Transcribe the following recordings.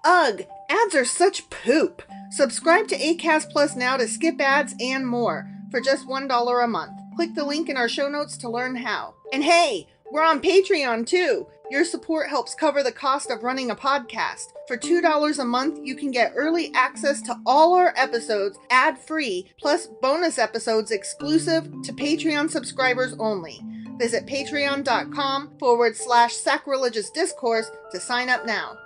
Ugh, ads are such poop. Subscribe to Acast Plus now to skip ads and more for just $1 a month. Click the link in our show notes to learn how. And hey, we're on Patreon too. Your support helps cover the cost of running a podcast. For $2 a month, you can get early access to all our episodes ad-free, plus bonus episodes exclusive to Patreon subscribers only. Visit patreon.com/sacrilegious discourse to sign up now.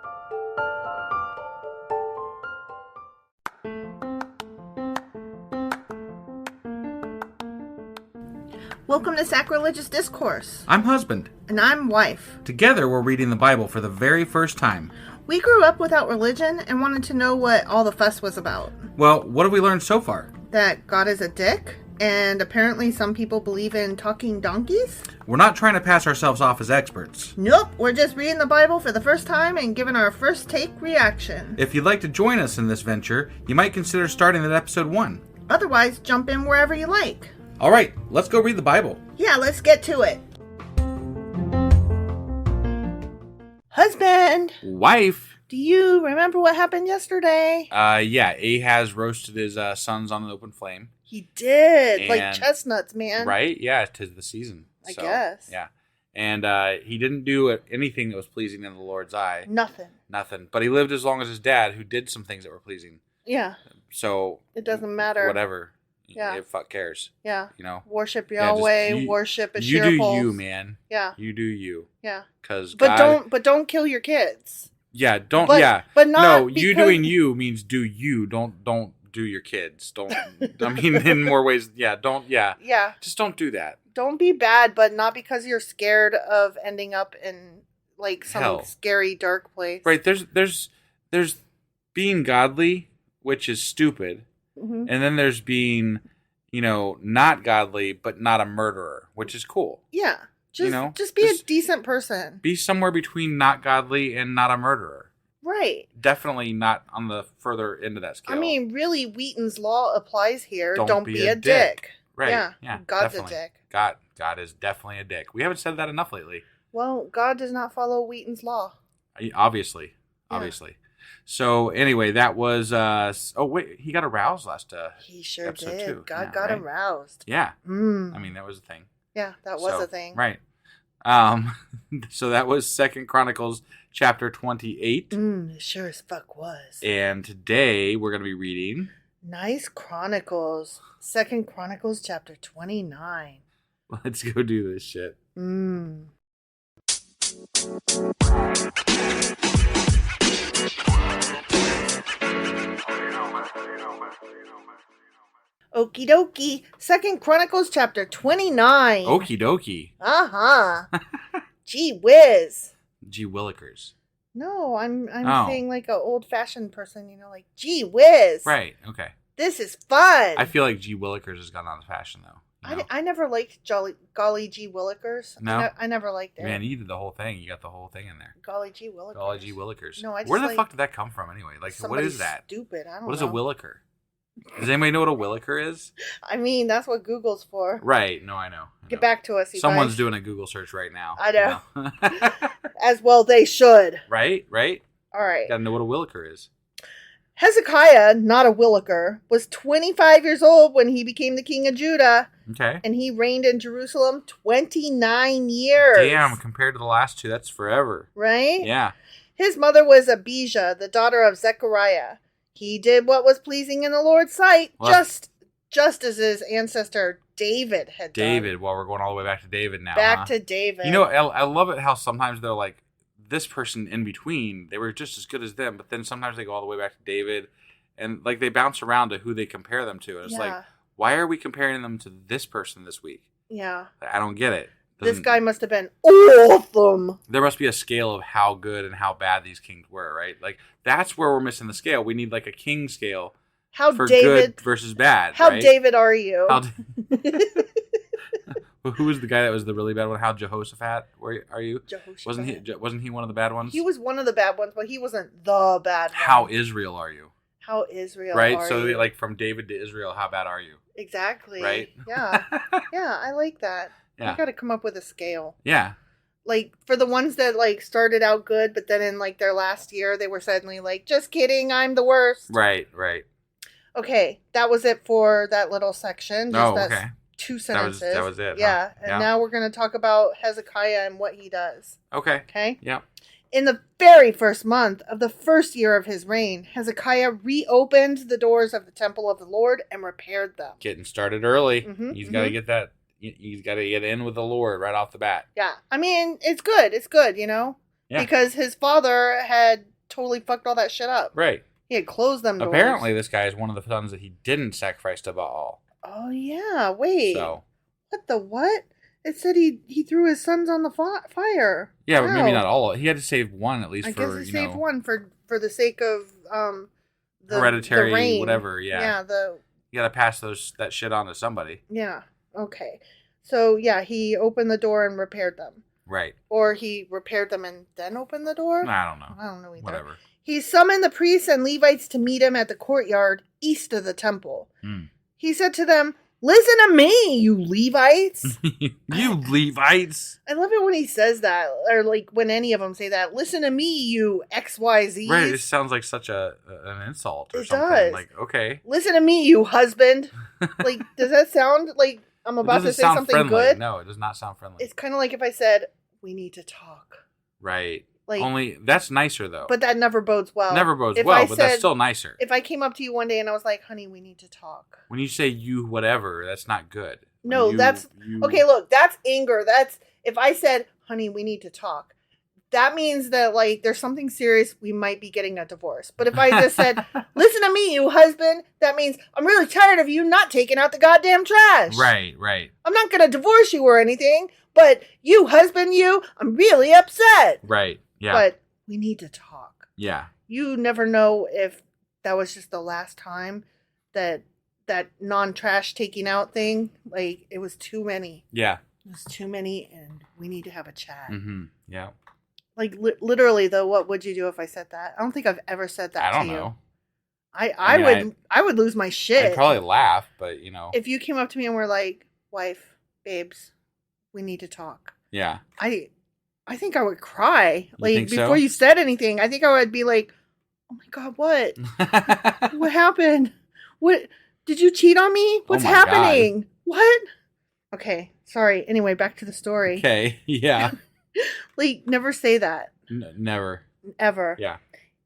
Welcome to Sacrilegious Discourse. I'm husband. And I'm wife. Together, we're reading the Bible for the very first time. We grew up without religion and wanted to know what all the fuss was about. Well, what have we learned so far? That God is a dick, and apparently some people believe in talking donkeys? We're not trying to pass ourselves off as experts. Nope, we're just reading the Bible for the first time and giving our first take reaction. If you'd like to join us in this venture, you might consider starting at episode 1. Otherwise, jump in wherever you like. All right, let's go read the Bible. Yeah, let's get to it. Husband! Wife! Do you remember what happened yesterday? Yeah, Ahaz roasted his sons on an open flame. He did, And- like chestnuts, man. Right? Yeah, 'tis the season. I guess. Yeah. And he didn't do anything that was pleasing in the Lord's eye. Nothing. But he lived as long as his dad, who did some things that were pleasing. Yeah. So It doesn't matter. whatever. Yeah. Fuck cares. Yeah. You know? Worship Yeah, just Yahweh, worship You Ashir do poles. you, man. Yeah. You do you. Yeah. Because But don't kill your kids. Yeah, don't. But- yeah, but not No, because- you doing you means do you. Don't do your kids. Don't. I mean, in more ways. Yeah. Don't. Yeah. Yeah. Just don't do that. Don't be bad, but not because you're scared of ending up in like some Hell. scary dark place. Right. There's being godly, which is stupid, Mm-hmm. and then there's being, not godly but not a murderer, which is cool. Yeah. Just be a decent person. Be somewhere between not godly and not a murderer. Right. Definitely not on the further end of that scale. I mean, really, Wheaton's law applies here. Don't be a dick. Right. Yeah. God's definitely. a dick. God is definitely a dick. We haven't said that enough lately. Well, God does not follow Wheaton's law. Obviously. Yeah. Obviously. So anyway, that was he got aroused last He sure episode did. too. God Yeah, got right? aroused. Yeah. Mm. I mean, that was a thing. Yeah, that was So, a thing. Right. So that was 2 Chronicles chapter 28. It sure as fuck was. And today we're going to be reading Nice Chronicles. 2 Chronicles chapter 29. Let's go do this shit. Okie dokie. 2 Chronicles chapter 29. Okie dokie. Uh-huh. Gee whiz. Gee willikers. No, I'm Oh. saying like a old-fashioned person, like, gee whiz. Right. Okay. This is fun. I feel like gee willikers has gone out of fashion though. You know? I never liked golly gee willikers. No? I never liked it. Man, you did the whole thing. You got the whole thing in there. Golly gee willikers. Golly gee willikers. No, I just Where the like fuck did that come from anyway? Like, what somebody is that? Stupid. I don't know. What is a williker? Does anybody know what a williker is? I mean, that's what Google's for. Right. No, I know. Get back to us, you Someone's guys. doing a Google search right now. I know. You know? As well they should. Right? All right. Gotta know what a williker is. Hezekiah, not a williker, was 25 years old when he became the king of Judah, Okay. and he reigned in Jerusalem 29 years. Damn, compared to the last two, that's forever. Right? Yeah. His mother was Abijah, the daughter of Zechariah. He did what was pleasing in the Lord's sight, Well, just as his ancestor David had done. Well, we're going all the way back to David now. Back huh? to David. I love it how sometimes they're like, this person in between, they were just as good as them, but then sometimes they go all the way back to David, and like they bounce around to who they compare them to. And it's like, why are we comparing them to this person this week? Yeah. I don't get it. This guy must have been awesome. There must be a scale of how good and how bad these kings were, right? Like, that's where we're missing the scale. We need like a king scale for good versus bad. How right? David are you? Who was the guy that was the really bad one? How Jehoshaphat? Where are you? Jehoshaphat. Wasn't he one of the bad ones? He was one of the bad ones, but he wasn't the bad one. How Israel are you? How Israel right? are So you? like from David to Israel, how bad are you? Exactly. Right? Yeah. Yeah, I like that. Yeah. You got to come up with a scale. Yeah. like, for the ones that, like, started out good, but then in, like, their last year, they were suddenly like, just kidding, I'm the worst. Right. Okay, that was it for that little section. Just okay. 2 sentences. That was it. Yeah, Huh? and now we're going to talk about Hezekiah and what he does. Okay. Okay? Yeah. In the very first month of the first year of his reign, Hezekiah reopened the doors of the temple of the Lord and repaired them. Getting started early. Mm-hmm, He's got to get that. He's got to get in with the Lord right off the bat. Yeah. I mean, it's good. It's good, you know? Yeah. Because his father had totally fucked all that shit up. Right. He had closed them doors. Apparently, this guy is one of the sons that he didn't sacrifice to Baal. Oh, yeah. Wait. So. What the what? It said he threw his sons on the fire. Yeah, but maybe not all. He had to save one at least. I guess he saved one for the sake of the hereditary, the reign. Whatever. Yeah. Yeah. You got to pass that shit on to somebody. Yeah. Okay. So yeah, he opened the door and repaired them. Right. Or he repaired them and then opened the door. I don't know. I don't know either. Whatever. He summoned the priests and Levites to meet him at the courtyard east of the temple. He said to them, "Listen to me, you Levites." You Levites. I love it when he says that, or like when any of them say that. Listen to me, you XYZs. Right, it sounds like such an insult or something. Does. Like, okay. Listen to me, you husband. Like, does that sound like I'm about to say something friendly. good? No, it does not sound friendly. It's kind of like if I said, "We need to talk." Right. Like, only that's nicer though. But that never bodes well. Never bodes well, but that's still nicer. If I came up to you one day and I was like, "Honey, we need to talk." When you say you whatever, that's not good. No, that's okay. Look, that's anger. That's if I said, "Honey, we need to talk." That means that like there's something serious. We might be getting a divorce. But if I just said, "Listen to me, you husband," that means I'm really tired of you not taking out the goddamn trash. Right. I'm not gonna divorce you or anything, but you husband, I'm really upset. Right. Yeah. But we need to talk. Yeah. You never know if that was just the last time that non-trash taking out thing, like it was too many. Yeah. It was too many and we need to have a chat. Mm-hmm. Yeah. Like literally though, what would you do if I said that? I don't think I've ever said that to you. I don't know. I would lose my shit. I'd probably laugh, but if you came up to me and were like, "Wife, babes, we need to talk." Yeah. I think I would cry. Like, so? before you said anything, I think I would be like, "Oh my God, what? What happened? What? Did you cheat on me? What's happening? God. What?" Okay, sorry. Anyway, back to the story. Okay, yeah. Like, never say that. Never. Ever. Yeah.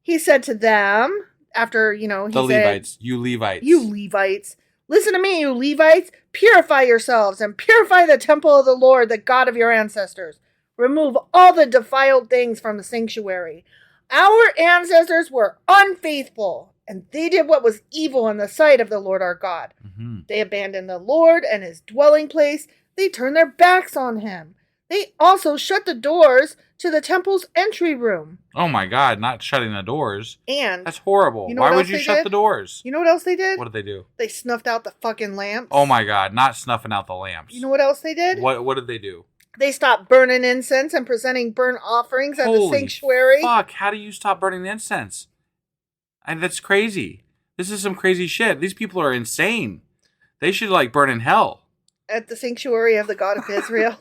He said to them, after, he said... Levites. You Levites. You Levites. "Listen to me, you Levites. Purify yourselves and purify the temple of the Lord, the God of your ancestors. Remove all the defiled things from the sanctuary. Our ancestors were unfaithful, and they did what was evil in the sight of the Lord our God. Mm-hmm. They abandoned the Lord and his dwelling place. They turned their backs on him. They also shut the doors to the temple's entry room." Oh my God, not shutting the doors. And that's horrible. Why would you shut the doors? You know what else they did? What did they do? They snuffed out the fucking lamps. Oh my God, not snuffing out the lamps. You know what else they did? What did they do? They stopped burning incense and presenting burnt offerings at the sanctuary. Fuck, how do you stop burning the incense? That's crazy. This is some crazy shit. These people are insane. They should burn in hell. At the sanctuary of the God of Israel.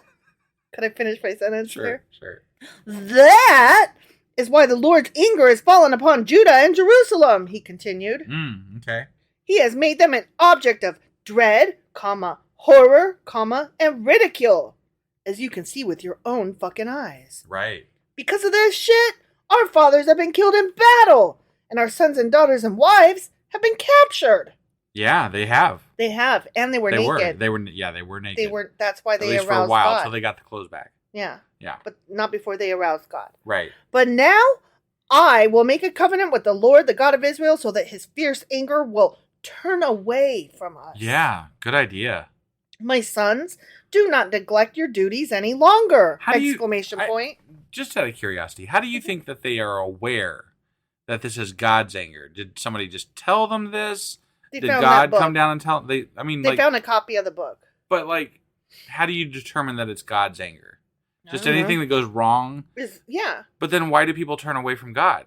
Could I finish my sentence there? Sure. That is why the Lord's anger has fallen upon Judah and Jerusalem, he continued. Okay. He has made them an object of dread, horror, and ridicule. As you can see with your own fucking eyes. Right. Because of this shit, our fathers have been killed in battle, and our sons and daughters and wives have been captured. Yeah, they have. They have, and they were naked. They were naked. That's why they aroused God. At least for a while, until they got the clothes back. Yeah. Yeah. But not before they aroused God. Right. But now, I will make a covenant with the Lord, the God of Israel, so that his fierce anger will turn away from us. Yeah, good idea. My sons, do not neglect your duties any longer! Exclamation point. Just out of curiosity, how do you think that they are aware that this is God's anger? Did somebody just tell them this? Did God come down and tell them? They found a copy of the book. But how do you determine that it's God's anger? Just anything that goes wrong? Yeah. But then why do people turn away from God?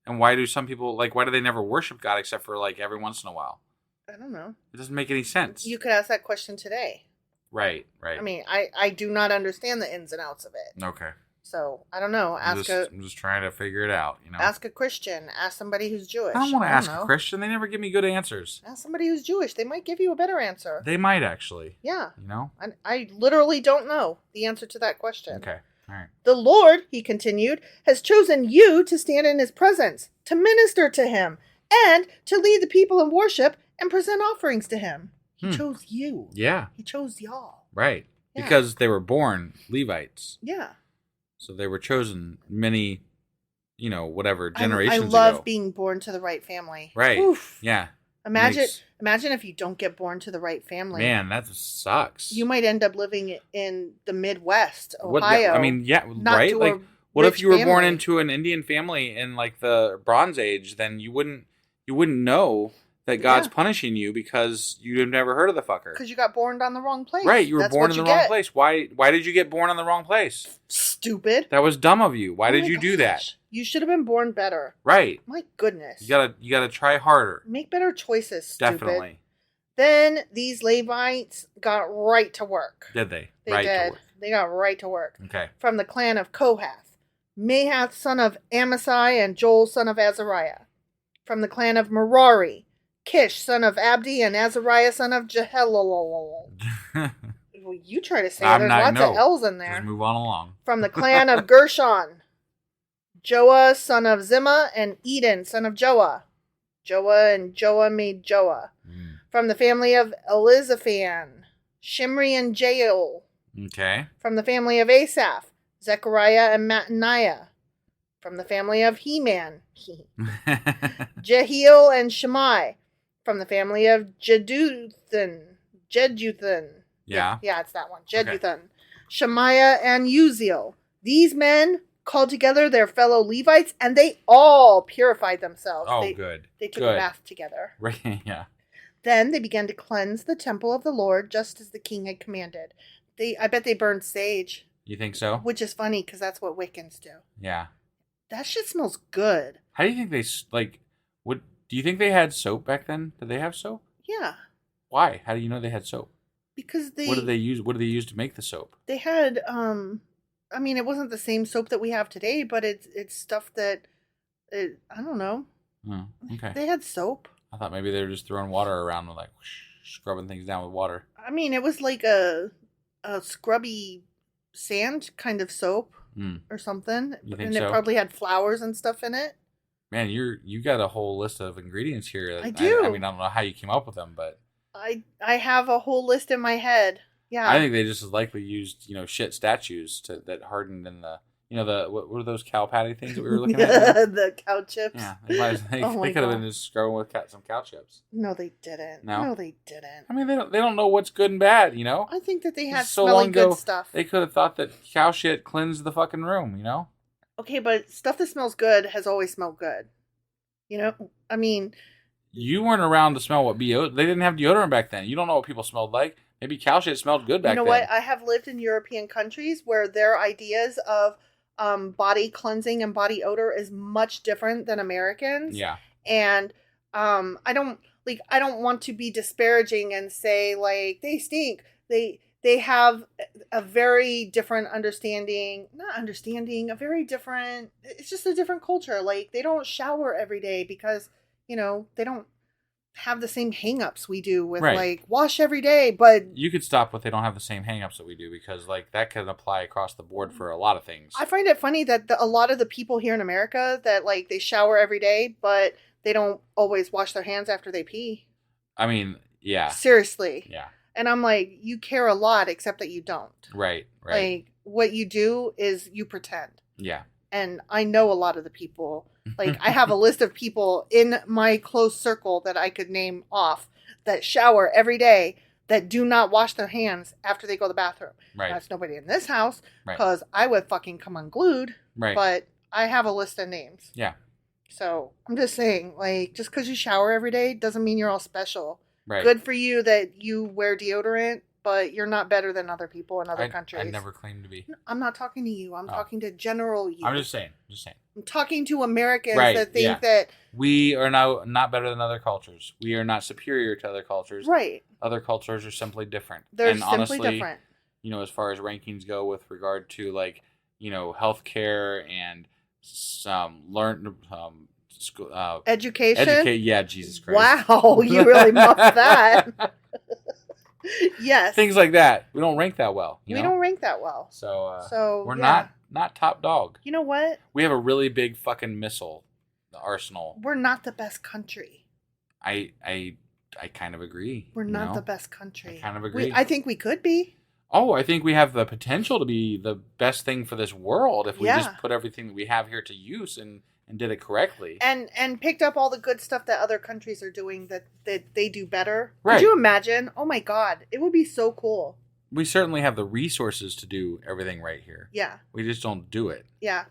And why do some people, why do they never worship God except for every once in a while? I don't know. It doesn't make any sense. You could ask that question today. Right. I mean, I do not understand the ins and outs of it. Okay. So, I don't know. I'm just trying to figure it out, Ask a Christian. Ask somebody who's Jewish. I don't want to ask a Christian. They never give me good answers. Ask somebody who's Jewish. They might give you a better answer. They might, actually. Yeah. I literally don't know the answer to that question. Okay. All right. The Lord, he continued, has chosen you to stand in his presence, to minister to him, and to lead the people in worship and present offerings to him. He chose you. Yeah. He chose y'all. Right. Yeah. Because they were born Levites. Yeah. So they were chosen many, whatever, generations ago. I love being born to the right family. Right. Oof. Yeah. Imagine if you don't get born to the right family. Man, that sucks. You might end up living in the Midwest, Ohio. Right? Like, what if you were born into an Indian family in like the Bronze Age? Then you wouldn't know that God's punishing you because you've never heard of the fucker. Because you got born on the wrong place. Right, you were born in the wrong place. Why did you get born in the wrong place? Stupid. That was dumb of you. Why did you do that? You should have been born better. Right. My goodness. You gotta try harder. Make better choices, stupid. Definitely. Then these Levites got right to work. Did they? They did. They got right to work. Okay. From the clan of Kohath, Mahath son of Amasai and Joel son of Azariah. From the clan of Merari, Kish son of Abdi and Azariah son of Jehalelel. Well, you try to say there's lots of L's in there. Just move on along. From the clan of Gershon, Joah son of Zimmah and Eden son of Joah. Joah and Joah made Joah. From the family of Elizaphan, Shimri and Jael. Okay. From the family of Asaph, Zechariah and Mattaniah. From the family of Heman, Jehiel and Shammai. From the family of Jeduthun. Yeah. Yeah, it's that one. Jeduthun. Okay. Shemaiah and Uziel. These men called together their fellow Levites, and they all purified themselves. Oh, good. They took a bath together. Right, yeah. Then they began to cleanse the temple of the Lord, just as the king had commanded. I bet they burned sage. You think so? Which is funny, because that's what Wiccans do. Yeah. That shit smells good. How do you think do you think they had soap back then? Did they have soap? Yeah. Why? How do you know they had soap? Because What did they use? What did they use to make the soap? They had, it wasn't the same soap that we have today, but it's stuff that, I don't know. Oh, okay. They had soap. I thought maybe they were just throwing water around and scrubbing things down with water. It was like a scrubby sand kind of soap or something. You think and so? It probably had flowers and stuff in it. Man, you got a whole list of ingredients here. I do. I don't know how you came up with them, but I have a whole list in my head. Yeah. I think they just as likely used, shit statues that hardened in the, what were those cow patty things that we were looking at? The cow chips. Yeah. They could have been just scrubbing with some cow chips. No, they didn't. No, they didn't. They don't know what's good and bad, I think that they had so smelling good stuff. They could have thought that cow shit cleansed the fucking room, Okay, but stuff that smells good has always smelled good. You weren't around to smell what they didn't have deodorant back then. You don't know what people smelled like. Maybe cow shit smelled good back then. You know what? I have lived in European countries where their ideas of body cleansing and body odor is much different than Americans. Yeah. And I don't want to be disparaging and say they stink. They have a very different it's just a different culture. They don't shower every day because, they don't have the same hang-ups we do with wash every day, but you could stop with they don't have the same hang-ups that we do because that can apply across the board for a lot of things. I find it funny that a lot of the people here in America that they shower every day, but they don't always wash their hands after they pee. Yeah. Seriously. Yeah. And I'm you care a lot, except that you don't. Right. What you do is you pretend. Yeah. And I know a lot of the people. I have a list of people in my close circle that I could name off that shower every day that do not wash their hands after they go to the bathroom. Right. That's nobody in this house because I would fucking come unglued. Right. But I have a list of names. Yeah. So I'm just saying, just because you shower every day doesn't mean you're all special. Right. Good for you that you wear deodorant, but you're not better than other people in other countries. I never claimed to be. I'm not talking to you. I'm talking to general you. I'm just saying. I'm talking to Americans that think that we are not better than other cultures. We are not superior to other cultures. Right. Other cultures are simply different. They're simply different. As far as rankings go with regard to healthcare and some education. Yeah, Jesus Christ. Wow, you really muffed that. Yes. Things like that. We don't rank that well. We don't rank that well. So we're not top dog. You know what? We have a really big fucking missile arsenal. We're not the best country. I kind of agree. We're not the best country. I kind of agree. I think we could be. Oh, I think we have the potential to be the best thing for this world if we just put everything that we have here to use and did it correctly. And picked up all the good stuff that other countries are doing that they do better. Right. Could you imagine? Oh my God. It would be so cool. We certainly have the resources to do everything right here. Yeah. We just don't do it. Yeah.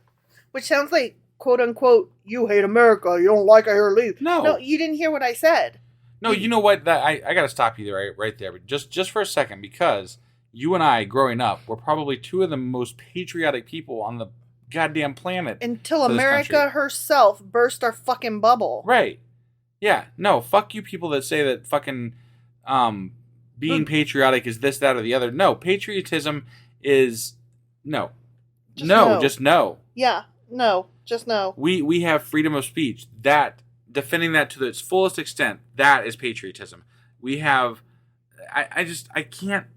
Which sounds like, quote unquote, you hate America. You don't like it here, leave. No, you didn't hear what I said. No, you know what? I got to stop you right there. But just for a second, because you and I, growing up, were probably two of the most patriotic people on the goddamn planet. Until America herself burst our fucking bubble. Right. Yeah. No, fuck you people that say that fucking being patriotic is this, that, or the other. No, patriotism is no. Just no. Yeah. No. Just no. We have freedom of speech. Defending that to its fullest extent, that is patriotism. We have I can't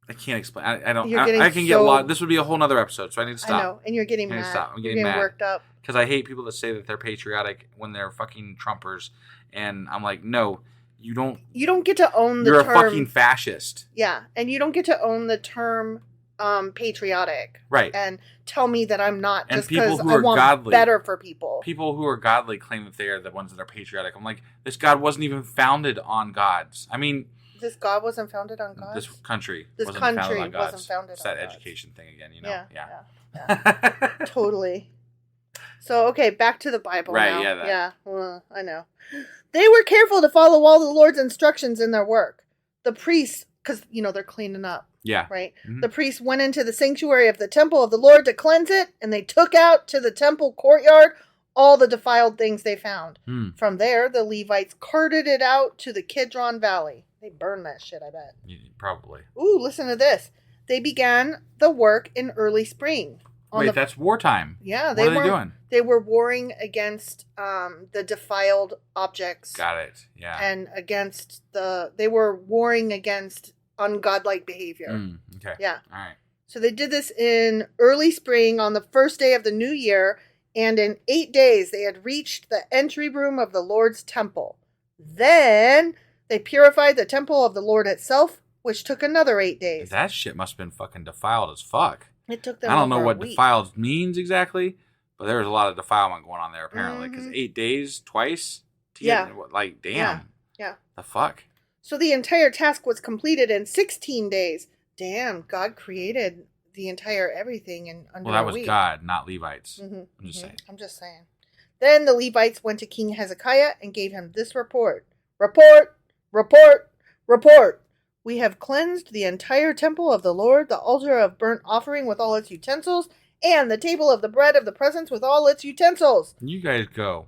explain. I don't. I can get a lot. This would be a whole nother episode, so I need to stop. I know, and you're getting mad. Stop. I'm getting mad. Worked up because I hate people that say that they're patriotic when they're fucking Trumpers, and I'm like, no, you don't. You don't get to own the term. You're a fucking fascist. Yeah, and you don't get to own the term patriotic, right? And tell me that I'm not and just because I want godly, better for people. People who are godly claim that they are the ones that are patriotic. I'm like, this God wasn't even founded on gods. I mean. This God wasn't founded on God? This country wasn't founded on God. It's that education thing again, Yeah. Totally. So, okay, back to the Bible now. Right, yeah. Well, I know. They were careful to follow all the Lord's instructions in their work. The priests, because, they're cleaning up. Yeah. Right? Mm-hmm. The priests went into the sanctuary of the temple of the Lord to cleanse it, and they took out to the temple courtyard all the defiled things they found. From there, the Levites carted it out to the Kidron Valley. They burned that shit, I bet. Yeah, probably. Ooh, listen to this. They began the work in early spring. Wait, that's wartime. Yeah. What are they doing? They were warring against the defiled objects. Got it, yeah. And they were warring against ungodlike behavior. Okay. Yeah. All right. So they did this in early spring on the first day of the new year, and in 8 days they had reached the entry room of the Lord's temple. Then they purified the temple of the Lord itself, which took another 8 days. That shit must have been fucking defiled as fuck. It took them I don't know what defiled means exactly, but there was a lot of defilement going on there apparently. Because 8 days, twice? Damn. Yeah. The fuck? So the entire task was completed in 16 days. Damn, God created the entire everything in under a week. Well, that was God, not Levites. I'm just saying. Then the Levites went to King Hezekiah and gave him this report. Report! We have cleansed the entire temple of the Lord, the altar of burnt offering with all its utensils, and the table of the bread of the presence with all its utensils. You guys go.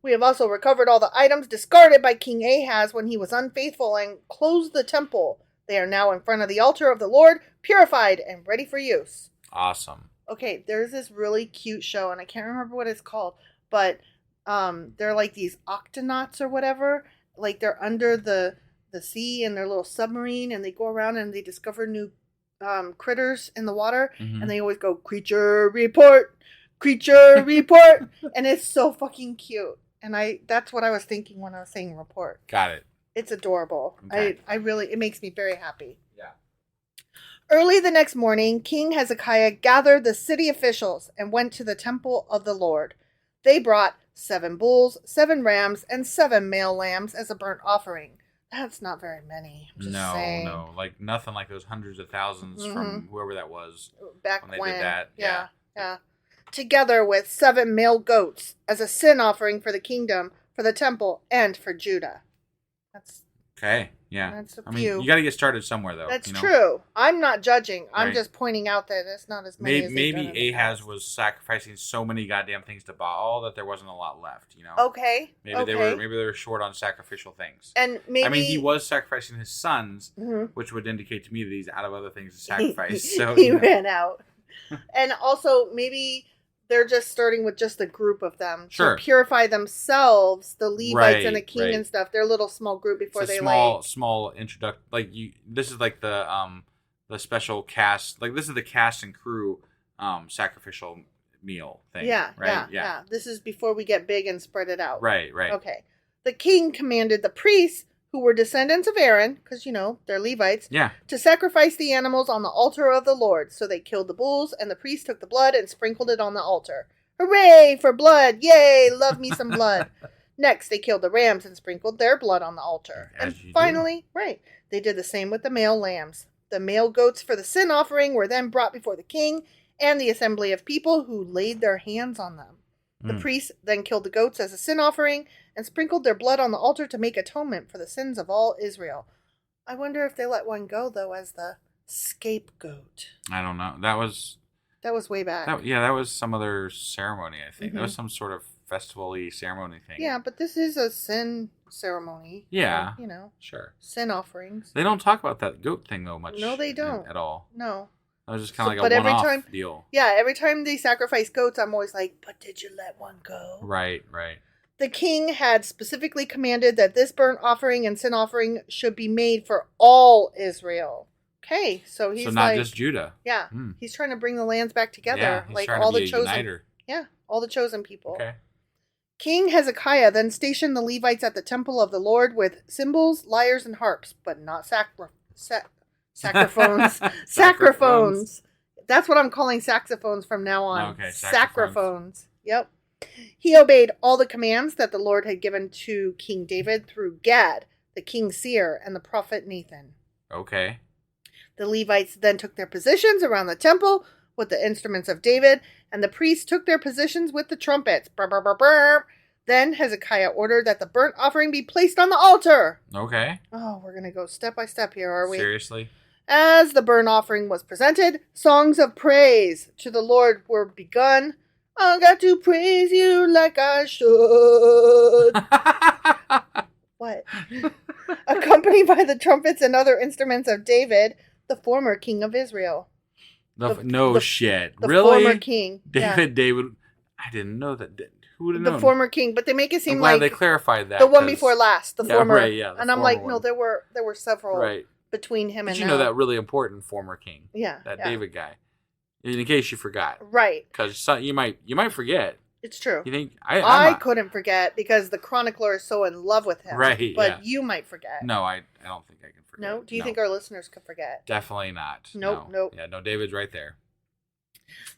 We have also recovered all the items discarded by King Ahaz when he was unfaithful and closed the temple. They are now in front of the altar of the Lord, purified and ready for use. Awesome. Okay, there's this really cute show, and I can't remember what it's called, but they're like these octonauts or whatever. Like they're under the sea in their little submarine, and they go around and they discover new critters in the water, and they always go, creature report, and it's so fucking cute. And that's what I was thinking when I was saying report. Got it. It's adorable. Okay. It makes me very happy. Yeah. Early the next morning, King Hezekiah gathered the city officials and went to the temple of the Lord. They brought 7 bulls, 7 rams, and 7 male lambs as a burnt offering. That's not very many. I'm just saying. No. Like nothing like those hundreds of thousands from whoever that was. Back when they did that. Yeah. Together with 7 male goats as a sin offering for the kingdom, for the temple, and for Judah. That's okay. Yeah. That's a few. few. You got to get started somewhere, though. That's true. I'm not judging. I'm just pointing out that it's not as many. Maybe Ahaz was sacrificing so many goddamn things to Baal that there wasn't a lot left. Okay. Maybe they were short on sacrificial things. And maybe he was sacrificing his sons, which would indicate to me that he's out of other things to sacrifice. So he ran out. And also, maybe they're just starting with just a group of them Sure. to purify themselves, the Levites and the king right. and stuff. They're a little small group before it's a they small introduction. Like this is like the special cast. Like this is the cast and crew sacrificial meal thing. Yeah, right. Yeah. This is before we get big and spread it out. Right. Okay. The king commanded the priests, who were descendants of Aaron, because, they're Levites, to sacrifice the animals on the altar of the Lord. So they killed the bulls, and the priests took the blood and sprinkled it on the altar. Hooray for blood! Yay! Love me some blood. Next, they killed the rams and sprinkled their blood on the altar. And finally, they did the same with the male lambs. The male goats for the sin offering were then brought before the king and the assembly of people who laid their hands on them. The priests then killed the goats as a sin offering and sprinkled their blood on the altar to make atonement for the sins of all Israel. I wonder if they let one go, though, as the scapegoat. I don't know. That was way back. That was some other ceremony, I think. That was some sort of festival-y ceremony thing. Yeah, but this is a sin ceremony. Yeah. Sure. Sin offerings. They don't talk about that goat thing, though, much. No, they don't. At all. No. That was just kind of like a one-off deal. Yeah, every time they sacrifice goats, I'm always like, but did you let one go? Right. The king had specifically commanded that this burnt offering and sin offering should be made for all Israel. Okay, so he's not just Judah. Yeah, he's trying to bring the lands back together. Yeah, he's like trying all to be the chosen. Uniter. Yeah, all the chosen people. Okay. King Hezekiah then stationed the Levites at the temple of the Lord with cymbals, lyres, and harps, but not saxophones. Saxophones. That's what I'm calling saxophones from now on. Okay, saxophones. Yep. He obeyed all the commands that the Lord had given to King David through Gad, the king's seer, and the prophet Nathan. Okay. The Levites then took their positions around the temple with the instruments of David, and the priests took their positions with the trumpets. Brr, brr, brr, brr. Then Hezekiah ordered that the burnt offering be placed on the altar. Okay. Oh, we're going to go step by step here, are we? Seriously? As the burnt offering was presented, songs of praise to the Lord were begun. I got to praise you like I should. What? Accompanied by the trumpets and other instruments of David, the former king of Israel. Shit. The really? former king. David. I didn't know that. Who would have known? The former king, but they make it seem I'm glad like they clarified that. The one before last, the former. Right, yeah. And I'm like, no, there were several between him and you know that really important former king. Yeah. That David guy. In case you forgot. Right. Because you might forget. It's true. You think I couldn't forget because the chronicler is so in love with him. Right. But you might forget. No, I don't think I can forget. No? Do you think our listeners could forget? Definitely not. Nope. Yeah, no, David's right there.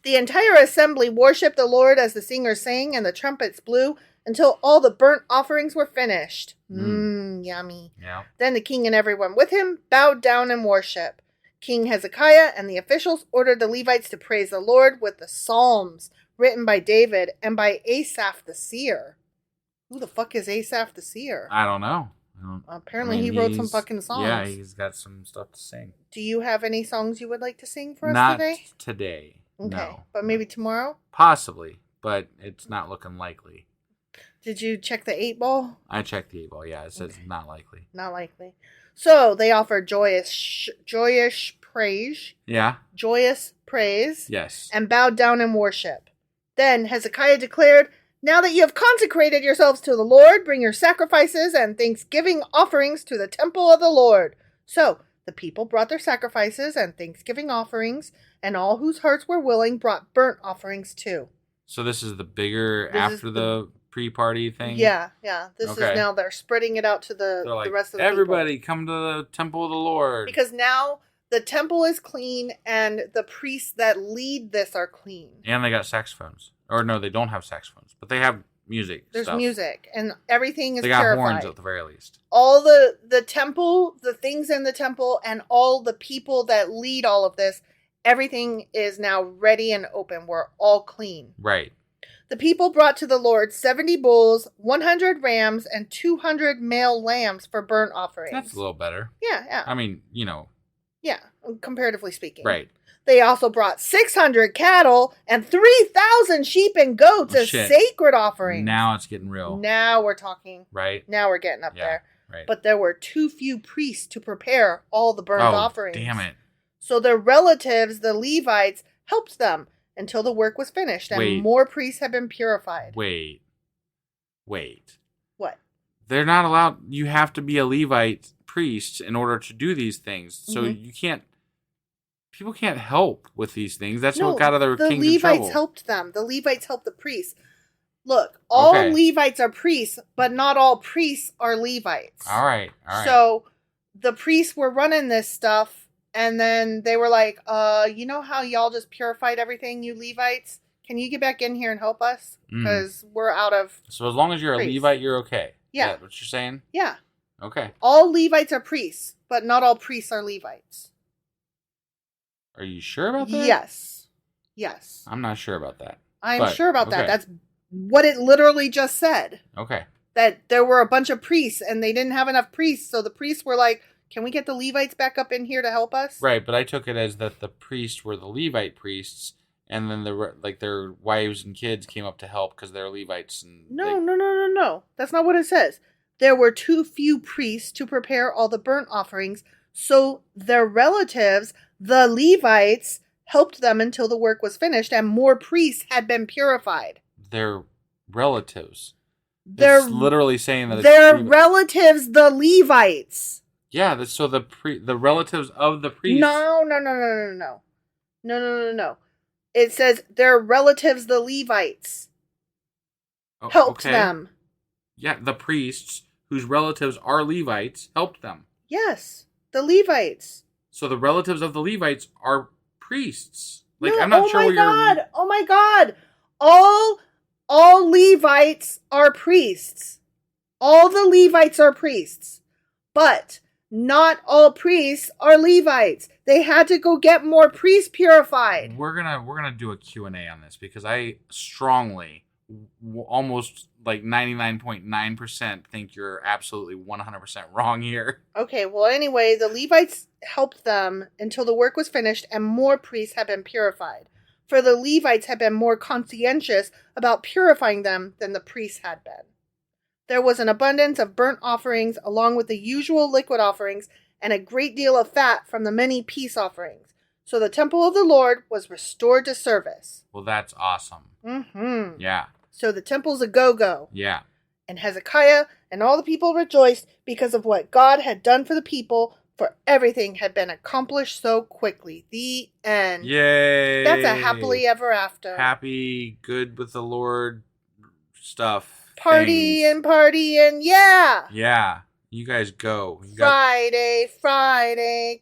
The entire assembly worshipped the Lord as the singers sang and the trumpets blew until all the burnt offerings were finished. Yummy. Yeah. Then the king and everyone with him bowed down in worship. King Hezekiah and the officials ordered the Levites to praise the Lord with the Psalms written by David and by Asaph the seer. Who the fuck is Asaph the seer? I don't know. Apparently he wrote some fucking songs. Yeah, he's got some stuff to sing. Do you have any songs you would like to sing for us today? Not today. Okay, no. But maybe tomorrow? Possibly, but it's not looking likely. Did you check the 8-ball? I checked the 8-ball, yeah. It says not likely. Not likely. So they offered joyous praise. Yeah. Joyous praise. Yes. And bowed down in worship. Then Hezekiah declared, "Now that you have consecrated yourselves to the Lord, bring your sacrifices and thanksgiving offerings to the temple of the Lord." So the people brought their sacrifices and thanksgiving offerings, and all whose hearts were willing brought burnt offerings too. So this is the bigger after the pre-party thing? Yeah. This is now they're spreading it out to the rest of the everybody people. Come to the temple of the Lord. Because now the temple is clean and the priests that lead this are clean. And they got saxophones. Or no, they don't have saxophones, but they have music. There's music and everything is purified. They got purified. horns at the very least. All the temple, the things in the temple, and all the people that lead all of this, everything is now ready and open. We're all clean. Right. The people brought to the Lord 70 bulls, 100 rams, and 200 male lambs for burnt offerings. That's a little better. Yeah. I mean, Yeah, comparatively speaking. Right. They also brought 600 cattle and 3,000 sheep and goats as sacred offerings. Now it's getting real. Now we're talking. Right. Now we're getting up there. Right. But there were too few priests to prepare all the burnt offerings. Damn it. So their relatives, the Levites, helped them until the work was finished and Wait. more priests had been purified. Wait. What? They're not allowed. You have to be a Levite priest in order to do these things. So you can't. People can't help with these things. That's what got other kings in trouble. The Levites helped them. The Levites helped the priests. Look, all Levites are priests, but not all priests are Levites. All right. So the priests were running this stuff, and then they were like, you know how y'all just purified everything, you Levites? Can you get back in here and help us? Because we're out of So as long as you're priests. a Levite, you're okay. Yeah. Is that what you're saying? Yeah. Okay. All Levites are priests, but not all priests are Levites. Are you sure about that? Yes. I'm not sure about that. I'm sure about that. That's what it literally just said. Okay. That there were a bunch of priests and they didn't have enough priests. So the priests were like, can we get the Levites back up in here to help us? Right, but I took it as that the priests were the Levite priests, and then their wives and kids came up to help because they're Levites. And No. That's not what it says. There were too few priests to prepare all the burnt offerings, so their relatives, the Levites, helped them until the work was finished and more priests had been purified. Their relatives. They're literally saying that their relatives, the Levites. Yeah, so the relatives of the priests. No. It says their relatives, the Levites, helped them. Yeah, the priests whose relatives are Levites helped them. Yes, the Levites. So the relatives of the Levites are priests. Like, no, I'm not sure where you're... Oh my God. All Levites are priests. All the Levites are priests. But not all priests are Levites. They had to go get more priests purified. We're gonna do a Q&A on this because I strongly, almost like 99.9% think you're absolutely 100% wrong here. Okay, well anyway, the Levites helped them until the work was finished and more priests had been purified. For the Levites had been more conscientious about purifying them than the priests had been. There was an abundance of burnt offerings along with the usual liquid offerings and a great deal of fat from the many peace offerings. So the temple of the Lord was restored to service. Well, that's awesome. Mm-hmm. Yeah. So the temple's a go-go. Yeah. And Hezekiah and all the people rejoiced because of what God had done for the people, for everything had been accomplished so quickly. The end. Yay. That's a happily ever after. Happy, good with the Lord stuff. Party and yeah. Yeah. You guys go. Friday.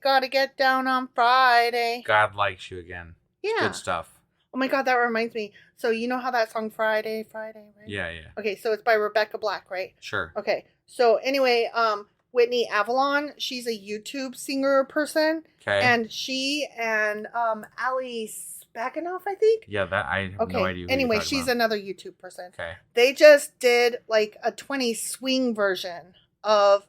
Gotta get down on Friday. God likes you again. Yeah. Good stuff. Oh my God, that reminds me. So you know how that song Friday, right? Yeah. Okay, so it's by Rebecca Black, right? Sure. Okay. So anyway, Whitney Avalon, she's a YouTube singer person. Okay. And she and Ali Spaganoff, I think. Yeah, that I have no idea. Anyway, she's another YouTube person. Okay. They just did like a 20 swing version of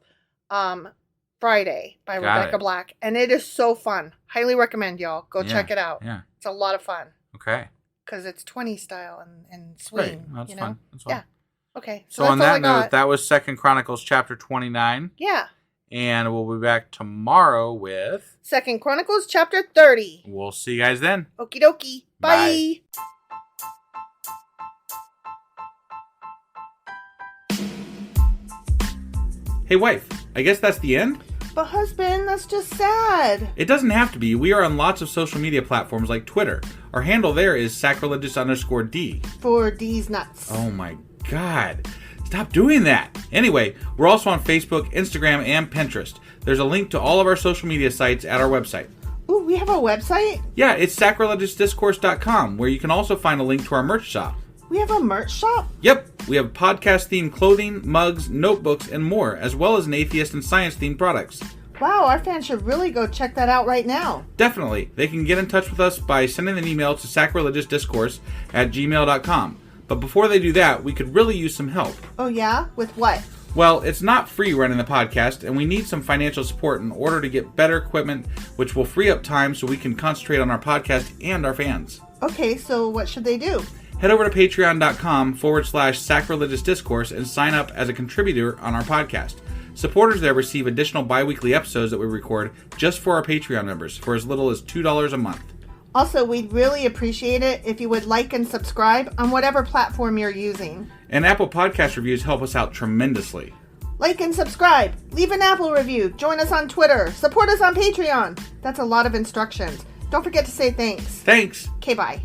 Friday by Rebecca Black, and it is so fun. Highly recommend y'all go check it out. Yeah. It's a lot of fun. Okay. Because it's 20 style and swing. Right. That's fun. That's fun. Yeah. Okay. So on that note, that was 2 Chronicles chapter 29. Yeah. And we'll be back tomorrow with 2 Chronicles chapter 30. We'll see you guys then. Okie dokie. Bye. Hey, wife. I guess that's the end? But husband, that's just sad. It doesn't have to be. We are on lots of social media platforms like Twitter. Our handle there is sacrilegious_D. For D's nuts. Oh my God. Stop doing that. Anyway, we're also on Facebook, Instagram, and Pinterest. There's a link to all of our social media sites at our website. Ooh, we have a website? Yeah, it's sacrilegiousdiscourse.com, where you can also find a link to our merch shop. We have a merch shop? Yep, we have podcast-themed clothing, mugs, notebooks, and more, as well as an atheist and science-themed products. Wow, our fans should really go check that out right now. Definitely. They can get in touch with us by sending an email to sacrilegiousdiscourse@gmail.com. But before they do that, we could really use some help. Oh yeah? With what? Well, it's not free running the podcast, and we need some financial support in order to get better equipment, which will free up time so we can concentrate on our podcast and our fans. Okay, so what should they do? Head over to patreon.com/sacrilegiousdiscourse and sign up as a contributor on our podcast. Supporters there receive additional bi-weekly episodes that we record just for our Patreon members for as little as $2 a month. Also, we'd really appreciate it if you would like and subscribe on whatever platform you're using. And Apple Podcast reviews help us out tremendously. Like and subscribe, leave an Apple review, join us on Twitter, support us on Patreon. That's a lot of instructions. Don't forget to say thanks. Thanks. Okay, bye.